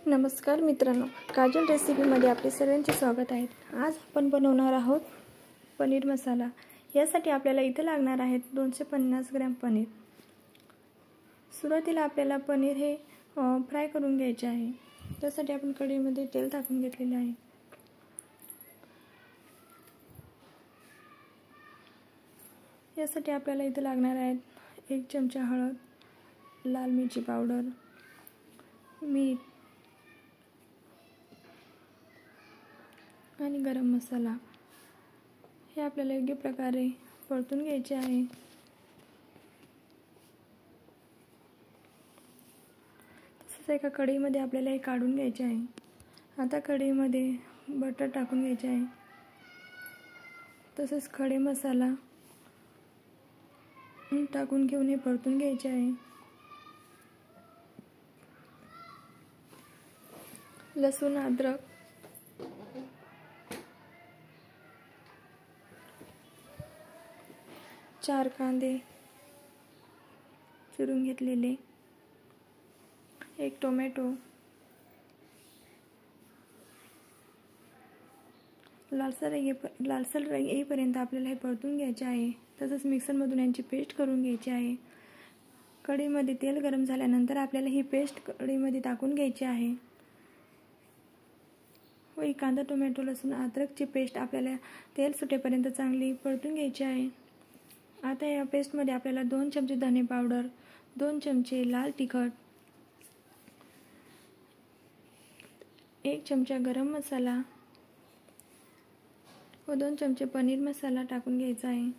नमस्कार मित्रांनो, काजल रेसिपीमध्ये आपले सर्वांचे स्वागत आहे। आज आपण बनवणार आहोत पनीर मसाला। यासाठी आपल्याला इथे लागणार आहेत 250 ग्रॅम पनीर। सुरुवातीला आपल्याला पनीर हे फ्राय करून घ्यायचे आहे। त्यासाठी आपण कढईमध्ये तेल टाकून घेतलेले आहे। यासाठी आपल्याला इथे लागणार आहेत 1 चमचा हळद, लाल मिरची पावडर, मीठ आणि गरम मसाला। हे आपल्याला योग्य प्रकारे परतून घ्यायचे आहे। तसेच एका कढईमध्ये आपल्याला हे काढून घ्यायचे आहे। आता कढईमध्ये बटर टाकून घ्यायचे आहे। तसेच खडे मसाला टाकून घेऊन हे परतून घ्यायचे आहे। लसूण, अद्रक, चार कांदे चिरून घेतलेले, 1 टोमॅटो, लालसर येईपर्यंत आपल्याला हे परतून घ्यायचे आहे। तसंच मिक्सरमधून यांची पेस्ट करून घ्यायची आहे। कढईमध्ये तेल गरम झाल्यानंतर आपल्याला ही पेस्ट कढईमध्ये टाकून घ्यायची आहे व ही कांदा, टोमॅटो, लसूण, अद्रकची पेस्ट आपल्याला तेल सुटेपर्यंत चांगली परतून घ्यायची आहे। आता या पेस्टमध्ये आपल्याला 2 चमचे धने पावडर, 2 चमचे लाल तिखट, 1 चमचा गरम मसाला व 2 चमचे पनीर मसाला टाकून घ्यायचा आहे।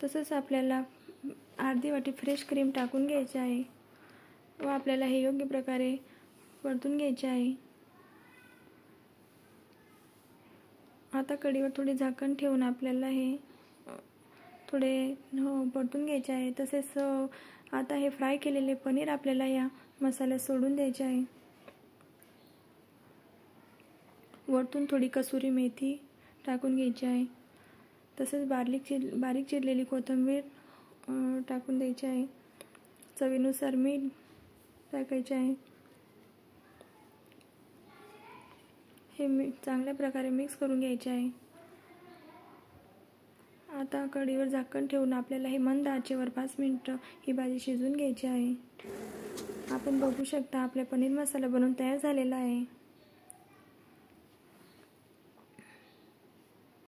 तसेच आपल्याला अर्धी वाटी फ्रेश क्रीम टाकून घ्यायची आहे व आपल्याला हे योग्य प्रकारे परतून घ्यायचे आहे। आता कढईवर थोडे झाकण ठेवून आपल्याला हे थोडे परतून घ्यायचे आहे। तसेच आता हे फ्राय केलेले पनीर आपल्याला या मसाल्यात सोडून द्यायचे आहे। वरतून थोडी कसुरी मेथी टाकून घ्यायची आहे। तसेच बारीक चिरलेली कोथिंबीर टाकून द्यायची आहे। चवीनुसार मीठ टाकायचे आहे। हे चांगल्या प्रकारे मिक्स करून घ्यायचे आहे। आता कढईवर झाकण ठेवून आपल्याला हे मंद आचेवर 5 मिनिटं ही भाजी शिजवून घ्यायची आहे। आपण बघू शकता आपला पनीर मसाला बनवून तयार झालेला आहे।